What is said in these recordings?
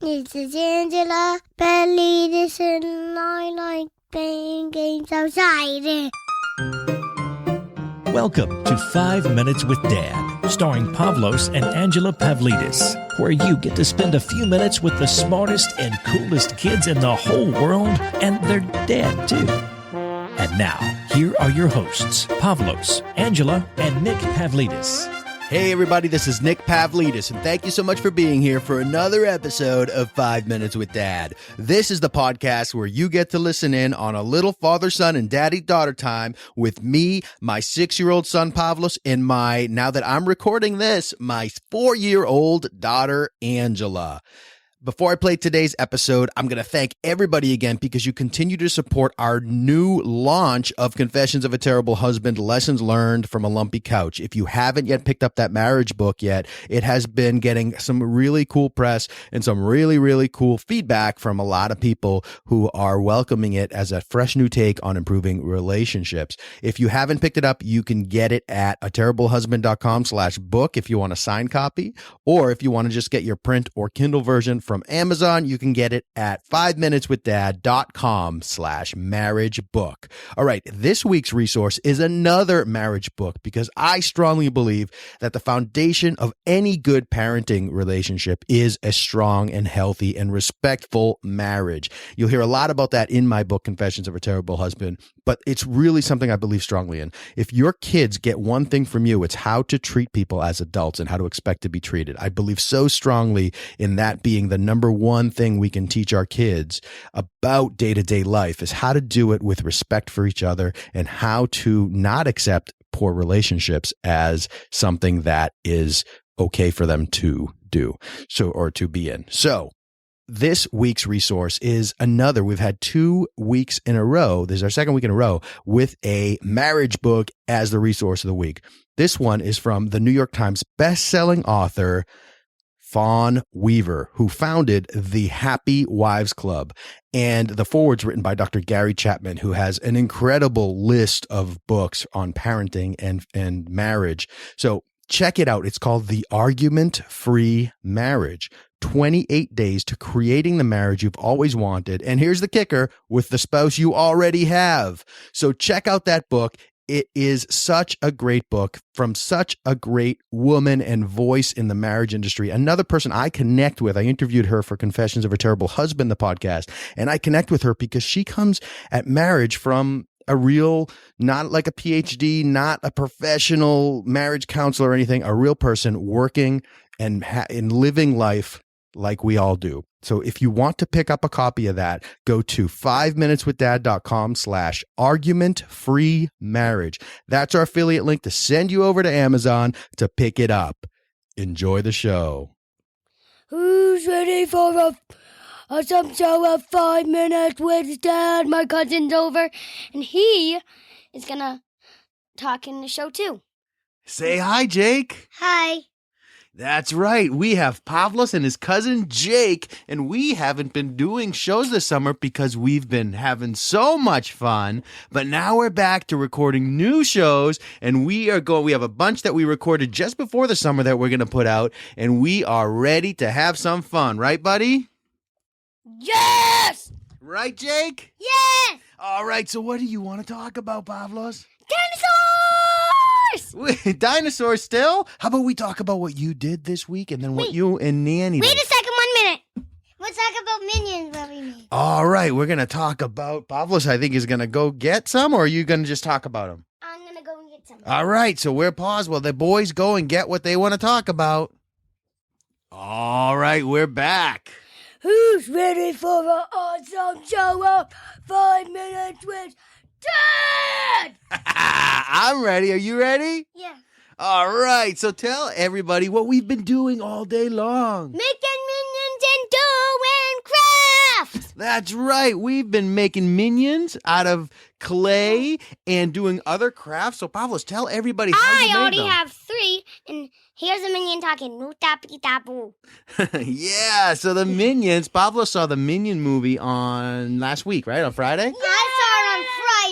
This is Angela Pavlidis, and I like playing games outside. Welcome to 5 Minutes with Dad, starring Pavlos and Angela Pavlidis, where you get to spend a few minutes with the smartest and coolest kids in the whole world, and their dad, too. And now, here are your hosts, Pavlos, Angela, and Nick Pavlidis. Hey everybody, this is Nick Pavlidis, and thank you so much for being here for another episode of 5 Minutes with Dad. This is the podcast where you get to listen in on a little father-son and daddy-daughter time with me, my 6-year-old son Pavlos, and now that I'm recording this, my 4-year-old daughter Angela. Before I play today's episode, I'm going to thank everybody again because you continue to support our new launch of Confessions of a Terrible Husband, Lessons Learned from a Lumpy Couch. If you haven't yet picked up that marriage book yet, it has been getting some really cool press and some really, really cool feedback from a lot of people who are welcoming it as a fresh new take on improving relationships. If you haven't picked it up, you can get it at aterriblehusband.com/book if you want a signed copy, or if you want to just get your print or Kindle version from Amazon, you can get it at 5minuteswithdad.com/marriage book. All right, this week's resource is another marriage book because I strongly believe that the foundation of any good parenting relationship is a strong and healthy and respectful marriage. You'll hear a lot about that in my book, Confessions of a Terrible Husband, but it's really something I believe strongly in. If your kids get one thing from you, it's how to treat people as adults and how to expect to be treated. I believe so strongly in that being the number one thing we can teach our kids about day-to-day life is how to do it with respect for each other and how to not accept poor relationships as something that is okay for them to do or to be in. So this week's resource is another. We've had 2 weeks in a row. This is our second week in a row with a marriage book as the resource of the week. This one is from the New York Times best-selling author Fawn Weaver, who founded the Happy Wives Club. And the foreword's written by Dr. Gary Chapman, who has an incredible list of books on parenting and marriage. So check it out. It's called The Argument-Free Marriage. 28 days to creating the marriage you've always wanted. And here's the kicker, with the spouse you already have. So check out that book. It is such a great book from such a great woman and voice in the marriage industry. Another person I connect with, I interviewed her for Confessions of a Terrible Husband, the podcast, and I connect with her because she comes at marriage from a real, not like a PhD, not a professional marriage counselor or anything, a real person working and living life like we all do. So if you want to pick up a copy of that, go to 5minuteswithdad.com/argument-free marriage. That's our affiliate link to send you over to Amazon to pick it up. Enjoy the show. Who's ready for some show of 5 Minutes with Dad? My cousin's over, and he is going to talk in the show too. Say hi, Jake. Hi. That's right. We have Pavlos and his cousin Jake, and we haven't been doing shows this summer because we've been having so much fun. But now we're back to recording new shows, and we have a bunch that we recorded just before the summer that we're going to put out, and we are ready to have some fun. Right, buddy? Yes! Right, Jake? Yes! All right. So what do you want to talk about, Pavlos? Dinosaurs! Wait, dinosaurs still? How about we talk about what you did this week and then what you and Nanny did? Wait a second, 1 minute. Let's talk about Minions that we made. All right, we're going to talk about Pavlos, I think, is going to go get some, or are you going to just talk about them? I'm going to go and get some. All right, so we're paused while the boys go and get what they want to talk about. All right, we're back. Who's ready for an awesome show of 5 Minutes with Dad? I'm ready. Are you ready? Yeah. All right, so tell everybody what we've been doing all day long. Making minions and doing crafts. That's right. We've been making minions out of clay and doing other crafts. So, Pavlos, tell everybody how you made them. I already have 3, and here's a minion talking. Moo-tappity-tappoo. Yeah, so the Minions, Pavlos saw the Minion movie on last week, right? On Friday? Yeah, I saw it on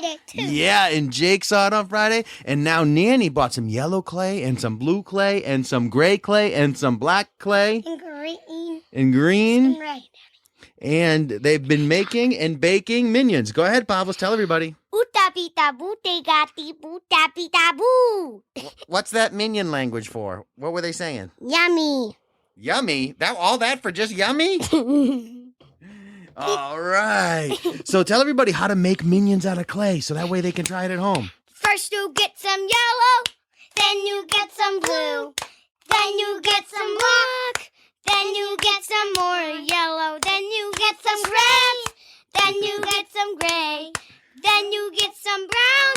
Friday, too. Yeah, and Jake saw it on Friday. And now Nanny bought some yellow clay and some blue clay and some gray clay and some black clay. And green. And green. And red. And they've been making and baking minions. Go ahead, Pavlos. Tell everybody. What's that minion language for? What were they saying? Yummy. Yummy? All that for just yummy? All right. So tell everybody how to make minions out of clay so that way they can try it at home. First you get some yellow, then you get some blue, then you get some black, then you get some more yellow, then you get some red, then you get some gray, then you get some brown,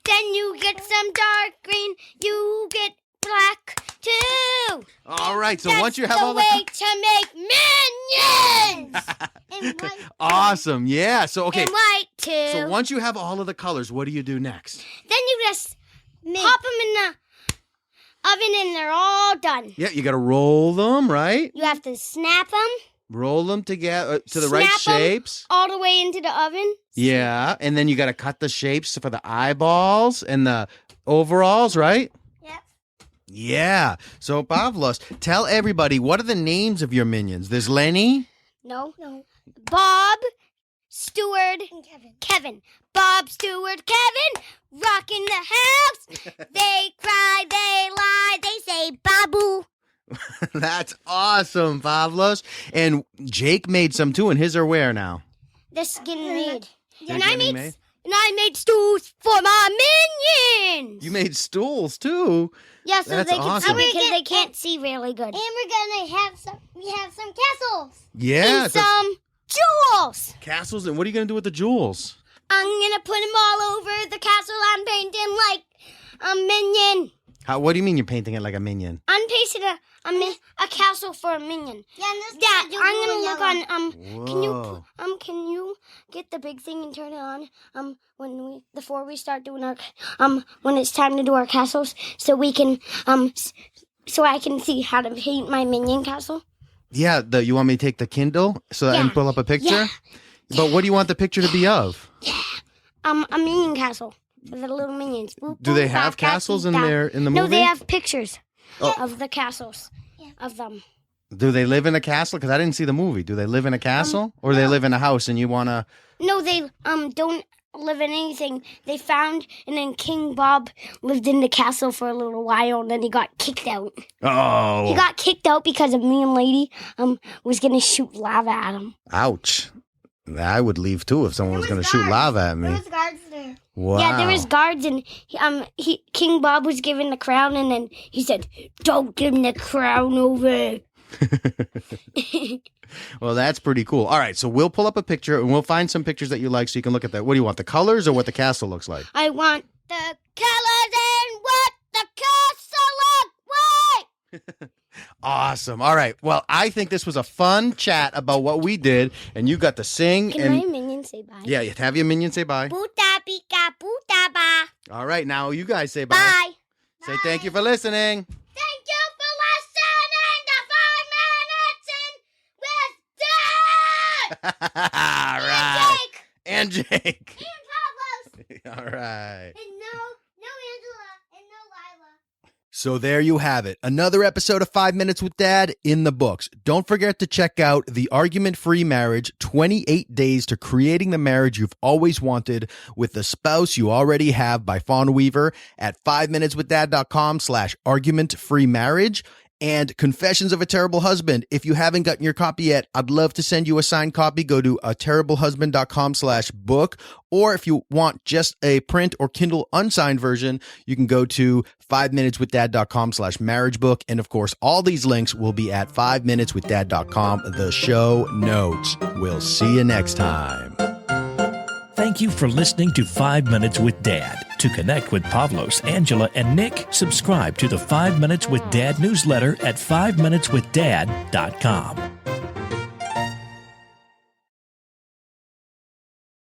then you get some dark green, you get black too. All right, so That's once you have the all way to make minions. And white. Awesome, yeah. So okay. And white too. So once you have all of the colors, what do you do next? Then you just pop them in the oven and they're all done. Yeah, you got to roll them, right? You have to snap them. Roll them together to the right Snap 'em shapes. all the way into the oven. Yeah, and then you got to cut the shapes for the eyeballs and the overalls, right? Yep. Yeah. So Pavlos, tell everybody, what are the names of your minions? There's Lenny. No. Bob, Stewart, and Kevin. Bob, Stewart, Kevin, rocking the house. They cry, they lie, they say babu. That's awesome, Pavlos. And Jake made some too, and his are where now? This getting made. They're And I getting made and I made stools for my minions. You made stools too. Yeah, so That's they can awesome. see because they can't see really good. And we're gonna have some. We have some castles. Yeah. And some jewels. Castles, and what are you going to do with the jewels? I'm gonna put them all over the castle. I'm painting like a minion. What do you mean you're painting it like a minion? I'm pasting a castle for a minion. Yeah, and this Yeah, is blue I'm gonna and look yellow. on can you get the big thing and turn it on before we start doing our when it's time to do our castles so we can so I can see how to paint my minion castle. Yeah, you want me to take the Kindle so that I can Yeah. pull up a picture? Yeah. But what do you want the picture to be of? A minion castle for the little minions. Boop, Do they boop, have bop, bop, castles in beep, bop. there in the No, movie? they have pictures Oh. of the castles of them. Do they live in a castle? Because I didn't see the movie. Do they live in a castle? Or do they live in a house and you want to... No, they don't live in anything. They found, and then King Bob lived in the castle for a little while, and then he got kicked out. Oh. He got kicked out because a mean lady was gonna shoot lava at him. Ouch. I would leave too if someone was going to shoot lava at me. There was guards there. Wow. Yeah, there was guards, and King Bob was given the crown, and then he said, "Don't give him the crown over." Well, that's pretty cool. All right, so we'll pull up a picture and we'll find some pictures that you like so you can look at that. What do you want, the colors or what the castle looks like? I want the colors and what the castle look like. Awesome. All right. Well, I think this was a fun chat about what we did, and you got to sing. Can and my minion say bye? Yeah, you have your minion say bye. Puta pika puta ba. All right, now you guys say bye. Bye. Say thank you for listening. Thank you for listening to 5 Minutes with Dad. All right. Jake. And Jake. And Pavlos. All right. And no Angela. And no Lila. So there you have it. Another episode of 5 Minutes with Dad in the books. Don't forget to check out The Argument-Free Marriage, 28 Days to Creating the Marriage You've Always Wanted with the Spouse You Already Have by Fawn Weaver at 5minuteswithdad.com/argument-free marriage. And Confessions of a Terrible Husband. If you haven't gotten your copy yet, I'd love to send you a signed copy. Go to aterriblehusband.com/book. Or if you want just a print or Kindle unsigned version, you can go to 5minuteswithdad.com/marriage book. And of course, all these links will be at 5minuteswithdad.com, the show notes. We'll see you next time. Thank you for listening to 5 Minutes with Dad. To connect with Pavlos, Angela, and Nick, subscribe to the 5 Minutes with Dad newsletter at 5minuteswithdad.com.